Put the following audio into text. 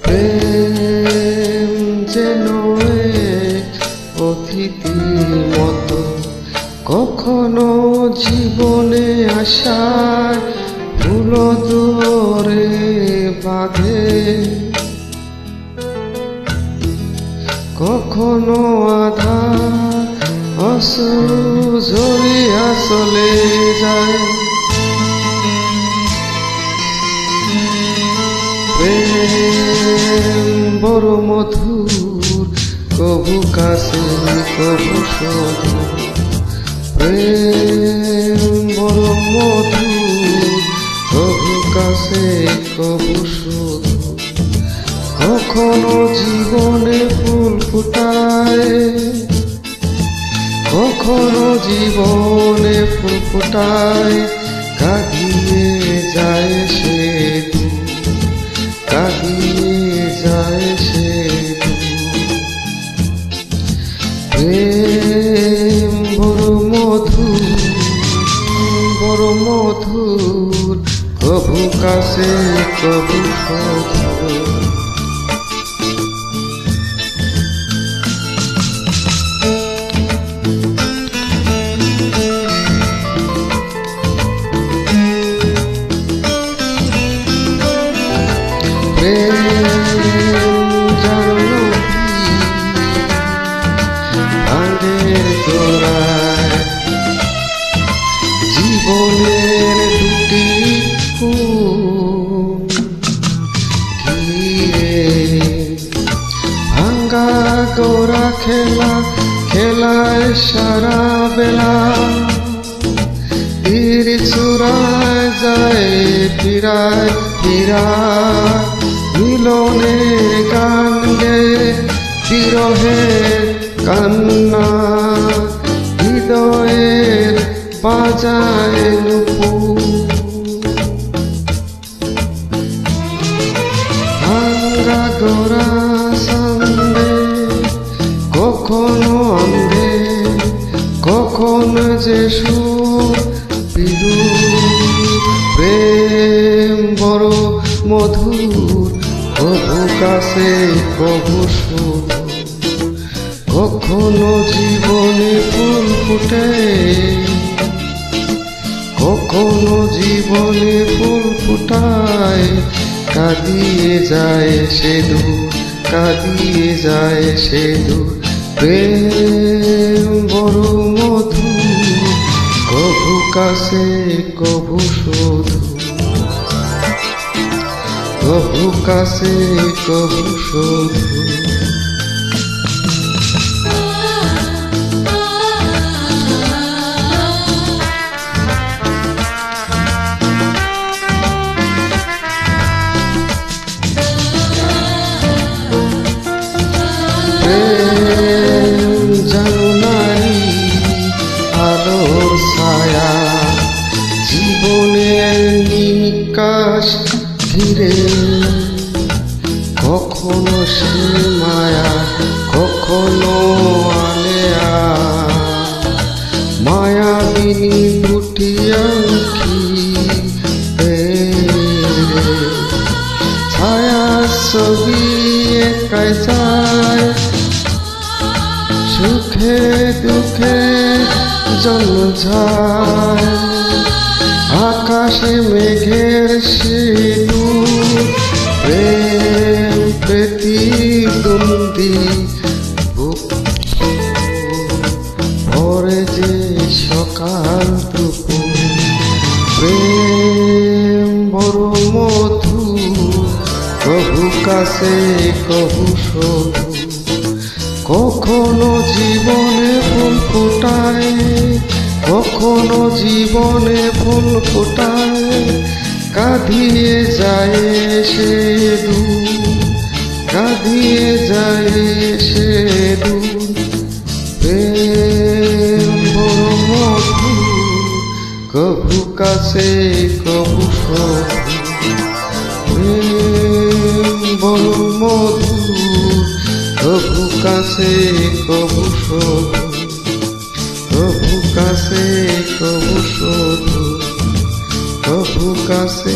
প্রেম যেন অতিথির মতো কখনো জীবনে আসায় ফুল দূরে বাঁধে, কখনো আধার অশ্রু ঝরিয়া চলে যায়। প্রেম বড় মধুর, কবু কাছে কবু শুধু। প্রেম বড় মধুর, কবু কাছে কবু শুধু। কখনো জীবনে ফুল ফুটায়, কখনো জীবনে ফুল ফুটায়, কাঁদিয়ে যায় সে দূর, কাঁদিয়ে যায় সে দূর। প্রেম বড় মধুর, বড় মধুর, কবু কাছে কবু শুধু। জীবনের দুটি ভাঙ্গা গোরা খেলা, খেলায় সারা বেলা তীর চূড়ায় যায় ফিরায় ফিরায়। মিলনের গান গে বিরহের কান্না, হৃদয়ের বাজায় নুপুর। ভাঙ্গা গোরা সন্ধে কখনো আন্ধে, কখনো যে সুর বিদুর। প্রেম বড় মধুর, কবু কাছে কবু শুধু। কখনো জীবনে ফুল ফুটে, কখনো জীবনে ফুল ফুটায়, কাঁদিয়ে যায় সে দূর, কাঁদিয়ে যায় সে দূর। প্রেম বড় মধুর, কবু কাছে কবু শুধু, কবু কাছে কবু শুধু। আলোর ছায়া জীবনের নিকাশ ঘিরে, কখনো সে মায়া কখনো আলেয়া। মায়াবিনী দুটি আঁখি ছায়া ছবি একাই যায়, সুখে দুঃখে জল যায়। আকাশে মেঘের সিঁদুর, প্রেম প্রতিদ্বন্দ্বী বুক ভরে যে সকাল দুপুর। প্রেম বড় মধুর, কবু কাছে কবু শুধু। কখনো জীবনে ফুল ফোটায়, কখনো জীবনে ফুল ফোটায়, কাঁদিয়ে যায় সে দূর, কাঁদিয়ে যায় সে দূর। প্রেম বড় মধুর, কবু কাছে কবু শুধু। প্রেম বড় মধুর, কবু কাছে কবু শুধু, কবু কাছে কবু শুধু, কবু কভু কাছে